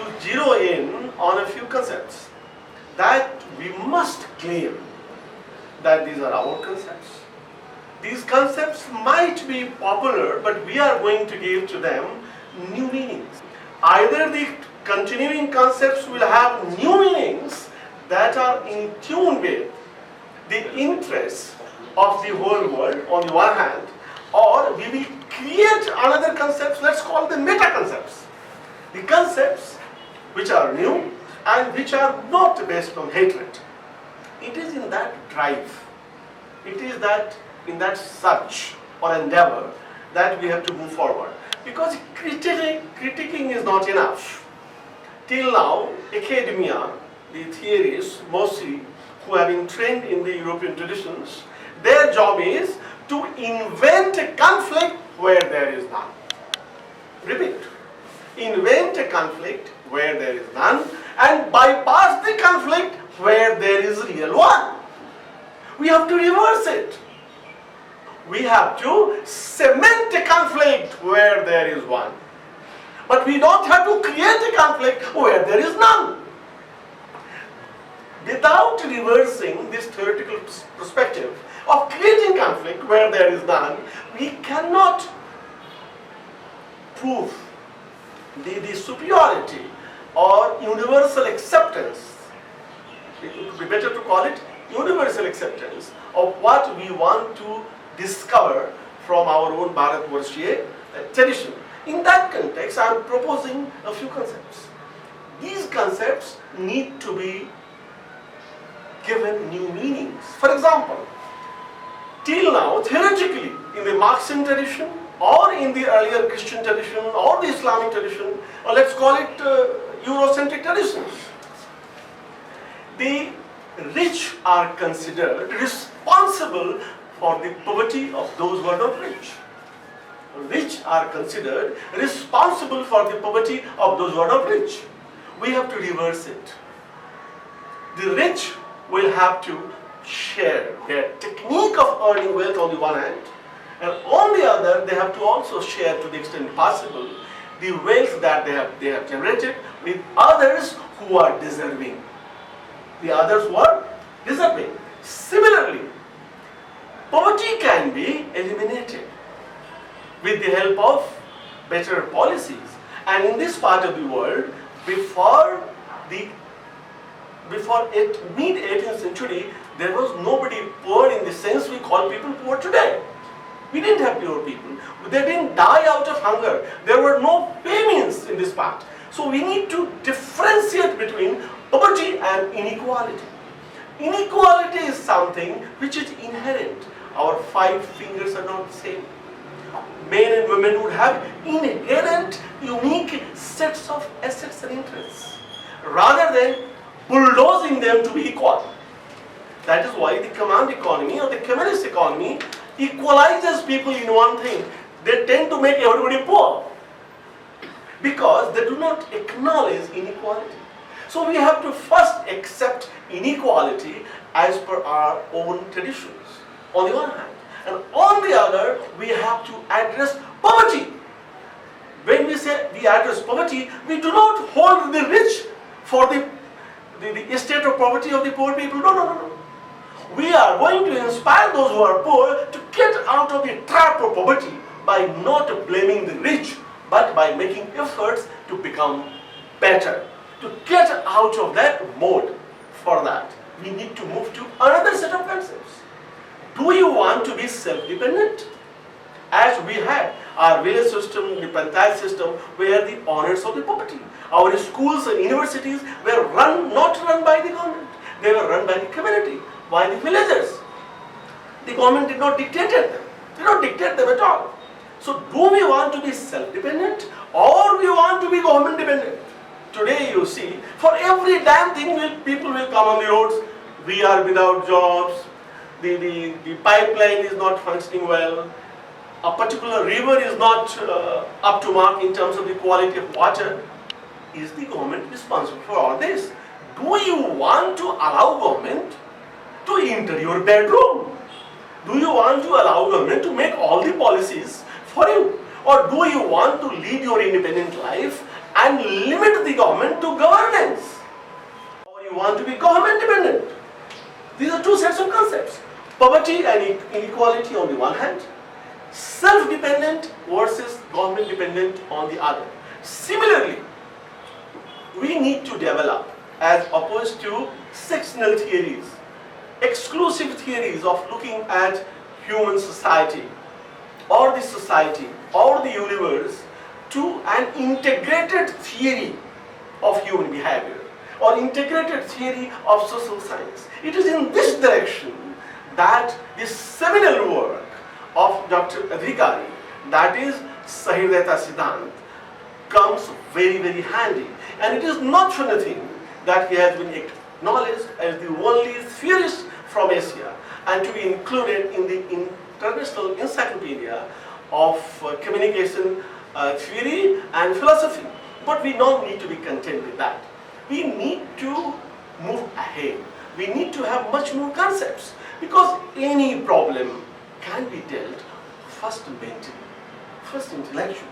to zero in on a few concepts that we must claim that these are our concepts. These concepts might be popular, but we are going to give to them new meanings. Either the continuing concepts will have new meanings that are in tune with the interests of the whole world on the one hand, or we will create another concepts, let's call them meta concepts. The concepts which are new and which are not based on hatred. It is in that drive, it is that in that search or endeavor that we have to move forward. Because critiquing is not enough. Till now, academia, the theorists mostly who have been trained in the European traditions, their job is to invent a conflict where there is none. Repeat. Invent a conflict where there is none and bypass the conflict where there is real one. We have to reverse it. We have to cement a conflict where there is one. But we don't have to create a conflict where there is none. Without reversing this theoretical perspective of creating conflict where there is none, we cannot prove the superiority or universal acceptance. It would be better to call it universal acceptance of what we want to discover from our own Bharatvarshiya tradition. In that context, I am proposing a few concepts. These concepts need to be given new meanings. For example, till now, theoretically, in the Marxian tradition, or in the earlier Christian tradition, or the Islamic tradition, or let's call it Eurocentric traditions, the rich are considered responsible for the poverty of those who are not rich. Rich are considered responsible for the poverty of those who are not rich. We have to reverse it. The rich will have to share their technique of earning wealth on the one hand, and on the other they have to also share to the extent possible the wealth that they have generated with others who are deserving. The others who are deserving. Similarly, poverty can be eliminated with the help of better policies. And in this part of the world, before mid-18th century, there was nobody poor in the sense we call people poor today. We didn't have poor people. They didn't die out of hunger. There were no famines in this part. So we need to differentiate between poverty and inequality. Inequality is something which is inherent. Our 5 fingers are not the same. Men and women would have inherent, unique sets of assets and interests, rather than bulldozing them to be equal. That is why the command economy or the communist economy equalizes people in one thing. They tend to make everybody poor because they do not acknowledge inequality. So we have to first accept inequality as per our own traditions, on the one hand. And on the other, we have to address poverty. When we say we address poverty, we do not hold the rich for the estate of poverty of the poor people. No. We are going to inspire those who are poor to get out of the trap of poverty by not blaming the rich, but by making efforts to become better, to get out of that mode. For that, we need to move to another set of concepts. Do you want to be self-dependent? As we had our village system, the panchayat system, were the owners of the property. Our schools and universities were not run by the government. They were run by the community, by the villagers. The government did not dictate them. Did not dictate them at all. So do we want to be self-dependent or we want to be government-dependent? Today you see, for every damn thing people will come on the roads. We are without jobs. The pipeline is not functioning well. A particular river is not up to mark in terms of the quality of water. Is the government responsible for all this? Do you want to allow government to enter your bedroom? Do you want to allow government to make all the policies for you? Or do you want to lead your independent life and limit the government to governance, or you want to be government dependent. These are two sets of concepts. Poverty and inequality on the one hand, self-dependent versus government dependent on the other. Similarly, we need to develop, as opposed to sectional theories, exclusive theories of looking at human society or the society or the universe, to an integrated theory of human behavior or integrated theory of social science. It is in this direction that this seminal work of Dr. Adhikari, that is Sahidayata Siddhant, comes very, very handy. And it is not for nothing that he has been acknowledged as the only theorist from Asia and to be included in the International Encyclopedia of Communication Theory and Philosophy. But we don't need to be content with that. We need to move ahead. We need to have much more concepts, because any problem can be dealt first mentally, first intellectually.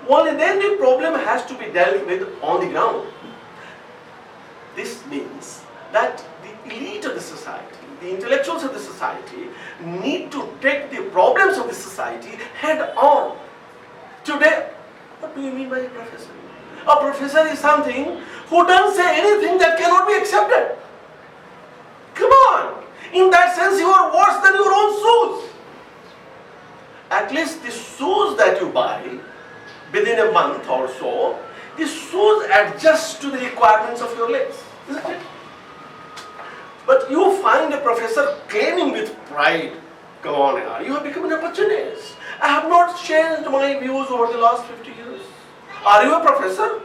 Only then the problem has to be dealt with on the ground. This means that the elite of the society, the intellectuals of the society, need to take the problems of the society head on. Today, what do you mean by a professor? A professor is something who doesn't say anything that cannot be accepted. Come on! In that sense, you are worse than your own shoes. At least the shoes that you buy within a month or so, the shoes adjust to the requirements of your legs, isn't it? But you find a professor claiming with pride, come on, you have become an opportunist. I have not changed my views over the last 50 years. Are you a professor?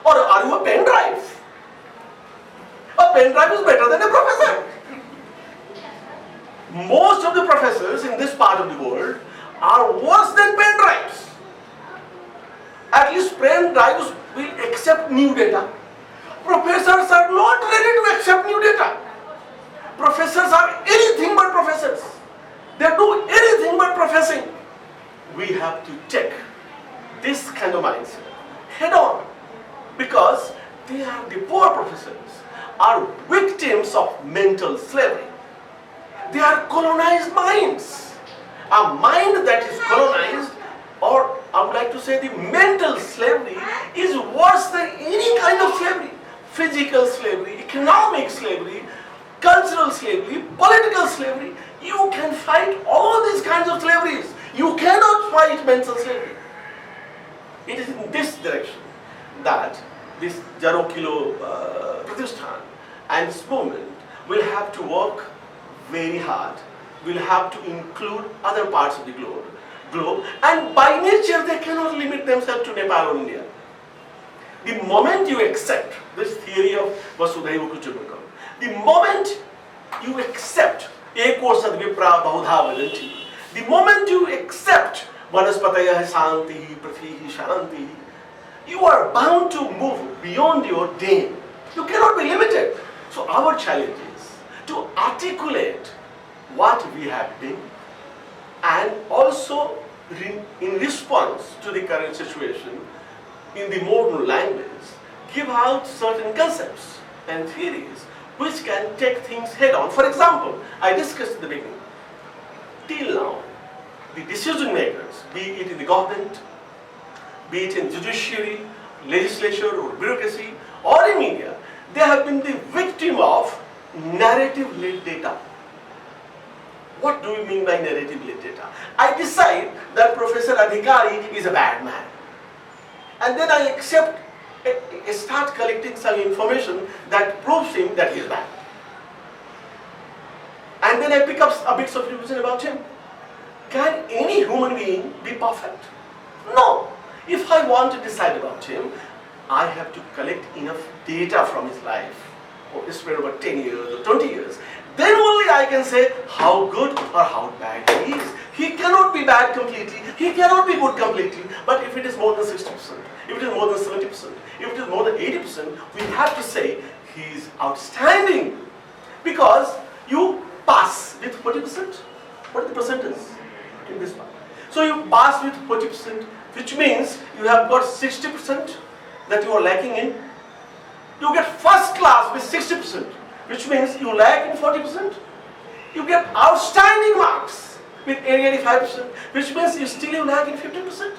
Or are you a pen drive? A pen drive is better than a professor. Most of the professors in this part of the world are worse than pen drives. At least pen drives will accept new data. Professors are not ready to accept new data. Professors are anything but professors. They do anything but professing. We have to take this kind of mindset head on, because they are the poor professors are victims of mental slavery. They are colonized minds. A mind that is colonized, or I would like to say the mental slavery, is worse than any kind of slavery. Physical slavery, economic slavery, cultural slavery, political slavery. You can fight all these kinds of slaveries. You cannot fight mental slavery. It is in this direction that this Jaro Kilo Pratishthan and this movement will have to work very hard. Will have to include other parts of the globe, and by nature they cannot limit themselves to Nepal or India. The moment you accept this theory of Vasudhaiva Kutumbakam, the moment you accept Ekosad Vipra Bahudha Vadanti, the moment you accept Vanaspataya Santi, Prathihi Shanti, you are bound to move beyond your dame. You cannot be limited. So our challenge is to articulate what we have been, and also in response to the current situation, in the modern language, give out certain concepts and theories which can take things head on. For example, I discussed in the beginning, till now, the decision makers, be it in the government, be it in judiciary, legislature or bureaucracy, or in media, they have been the victim of narrative-led data. What do we mean by narrative-led data? I decide that Professor Adhikari is a bad man. And then I start collecting some information that proves him that he is bad. And then I pick up a bits of information about him. Can any human being be perfect? No. If I want to decide about him, I have to collect enough data from his life, or spread over 10 years or 20 years. Then only I can say how good or how bad he is. He cannot be bad completely, he cannot be good completely, but if it is more than 60%, if it is more than 70%, if it is more than 80%, we have to say he is outstanding. Because you pass with 40%. What is the percentage in this part? So you pass with 40%, which means you have got 60% that you are lacking in? You get first class with 60%, which means you lack in 40%. You get outstanding marks with 85%, which means you lack in 50%.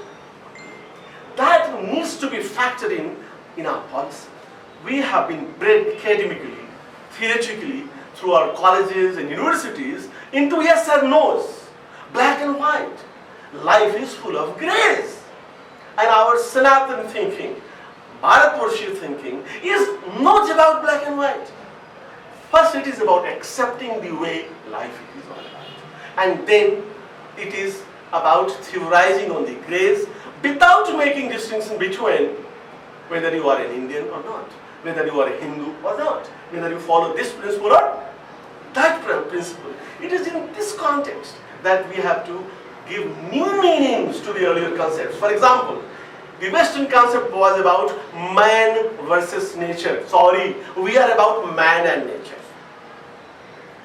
That needs to be factored in our policy. We have been bred academically, theoretically, through our colleges and universities into yes or no's, black and white. Life is full of grays. And our Sanatan thinking, Bharatvarshi thinking, is not about black and white. First, it is about accepting the way life is all about. And then, it is about theorizing on the grays without making distinction between whether you are an Indian or not, whether you are a Hindu or not, whether you follow this principle or that principle. It is in this context that we have to give new meanings to the earlier concepts. For example, the Western concept was about man versus nature. Sorry, we are about man and nature.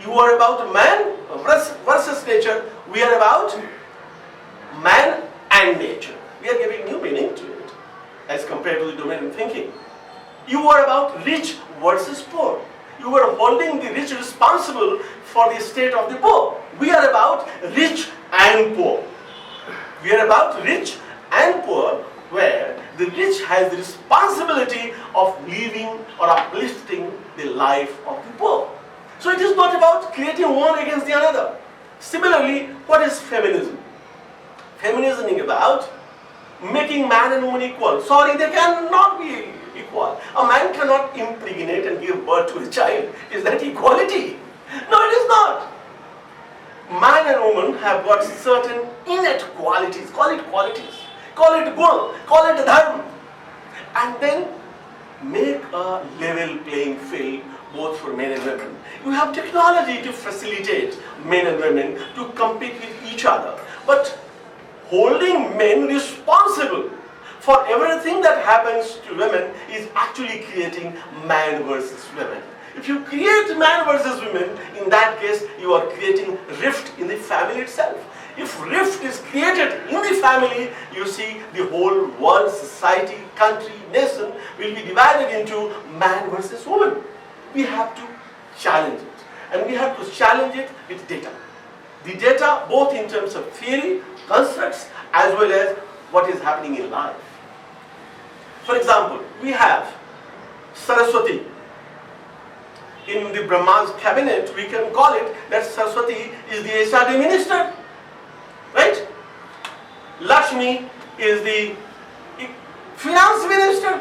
You are about man versus nature. We are about man and nature. We are giving new meaning to it as compared to the dominant thinking. You are about rich versus poor. You are holding the rich responsible for the state of the poor. We are about rich and poor. We are about rich and poor, where the rich has the responsibility of living or uplifting the life of the poor. So it is not about creating one against the other. Similarly, what is feminism? Feminism is about making man and woman equal. Sorry, they cannot be equal. A man cannot impregnate and give birth to a child. Is that equality? No, it is not. Man and woman have got certain innate qualities. Call it qualities. Call it gun. Call it dharma. And then make a level playing field both for men and women. You have technology to facilitate men and women to compete with each other. But holding men responsible for everything that happens to women is actually creating man versus women. If you create man versus women, in that case, you are creating rift in the family itself. If rift is created in the family, you see the whole world, society, country, nation will be divided into man versus woman. We have to challenge it. And we have to challenge it with data. The data both in terms of theory, constructs, as well as what is happening in life. For example, we have Saraswati. In the Brahma's cabinet, we can call it that Saraswati is the HRD minister. Right? Lakshmi is the finance minister.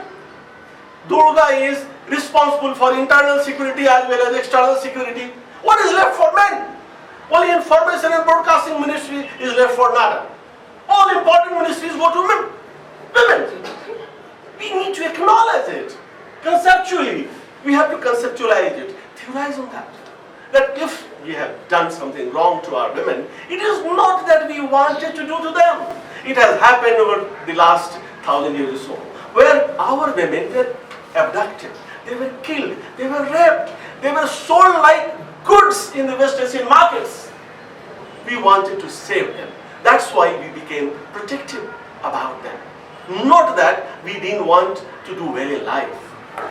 Durga is responsible for internal security as well as external security. What is left for men? Only information and broadcasting ministry is left for nada. All important ministries go to women. We need to acknowledge it. Conceptually, we have to conceptualize it. Theorize on that. That if we have done something wrong to our women, it is not that we wanted to do to them. It has happened over the last 1,000 years or so, where our women were abducted, they were killed, they were raped, they were sold like goods in the West Asian markets. We wanted to save them. That's why we became protective about them. Not that we didn't want to do well in life.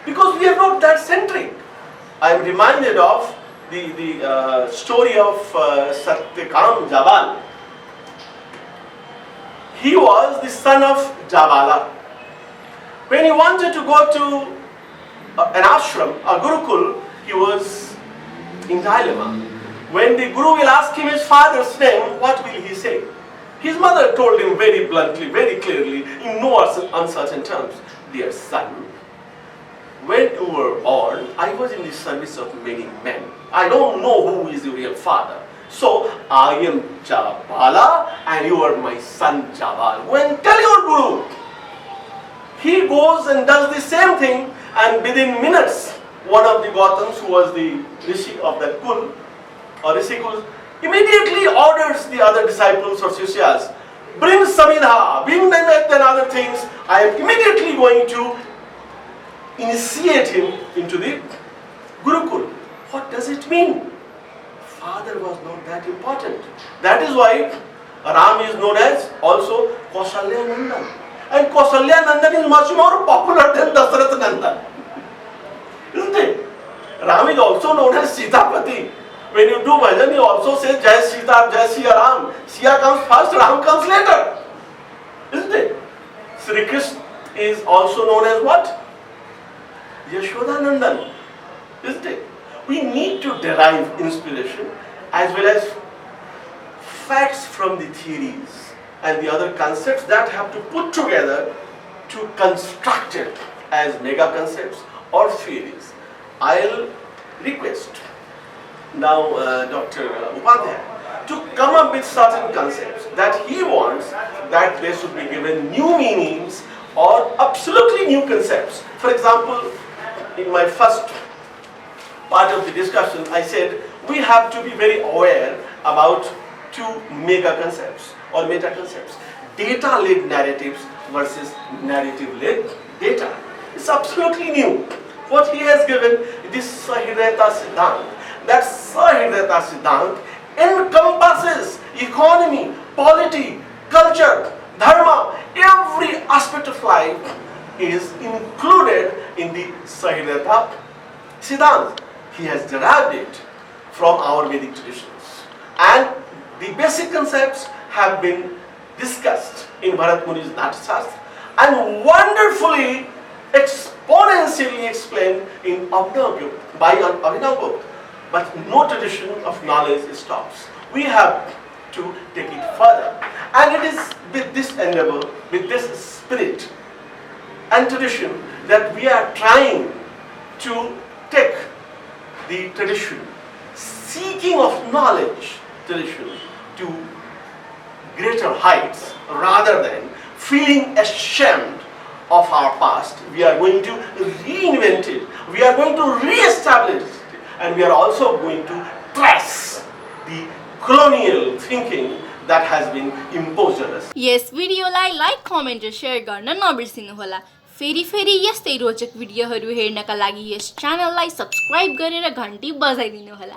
Because we are not that centric. I am reminded of the story of Satyakam Jabal. He was the son of Jabala. When he wanted to go to an ashram, a gurukul, he was in dilemma. When the guru will ask him his father's name, what will he say? His mother told him very bluntly, very clearly, in no uncertain terms, "Dear son, when you were born, I was in the service of many men. I don't know who is the real father. So, I am Jabala and you are my son Jabal. When tell your guru." He goes and does the same thing, and within minutes, one of the Gautams, who was the Rishi of that Kul, or Rishikul, immediately orders the other disciples or Shishyas, "Bring Samidha, bring Naivet and other things. I am immediately going to initiate him into the Gurukul." What does it mean? Father was not that important. That is why Ram is known as also Kausalya Nandan. And Kausalya Nandan is much more popular than Dasarath Nandan. Isn't it? Ram is also known as Sitapati. When you do bhajan, you also say Jai Sita, Jai Siya Ram. Siya comes first, Ram comes later. Isn't it? Sri Krishna is also known as what? Yashoda Nandan. Isn't it? We need to derive inspiration as well as facts from the theories and the other concepts that have to put together to construct it as mega concepts or theories. I'll request now Dr. Upadhyay to come up with certain concepts that he wants that they should be given new meanings or absolutely new concepts. For example, in my first part of the discussion, I said we have to be very aware about two mega concepts or meta concepts. Data-led narratives versus narrative-led data. It's absolutely new. What he has given this Sahidayata Siddhant. That Sahidayata Siddhant encompasses economy, polity, culture, dharma, every aspect of life is included in the Sahidayata Siddhant. He has derived it from our Vedic traditions. And the basic concepts have been discussed in Bharat Muni's Natyashastra and wonderfully, exponentially explained in Abhinav by Abhinav Gupta. But no tradition of knowledge stops. We have to take it further. And it is with this endeavor, with this spirit and tradition that we are trying to take the tradition, seeking of knowledge tradition to greater heights rather than feeling ashamed of our past. We are going to reinvent it. We are going to re-establish it. And we are also going to trace the colonial thinking that has been imposed on us. Yes, video like, comment and share गर्न नबिर्सिनुहोला। फेरि यस्तै रोचक भिडियोहरू हेर्नका लागि yes च्यानललाई subscribe गरेर घण्टी बजाइदिनुहोला।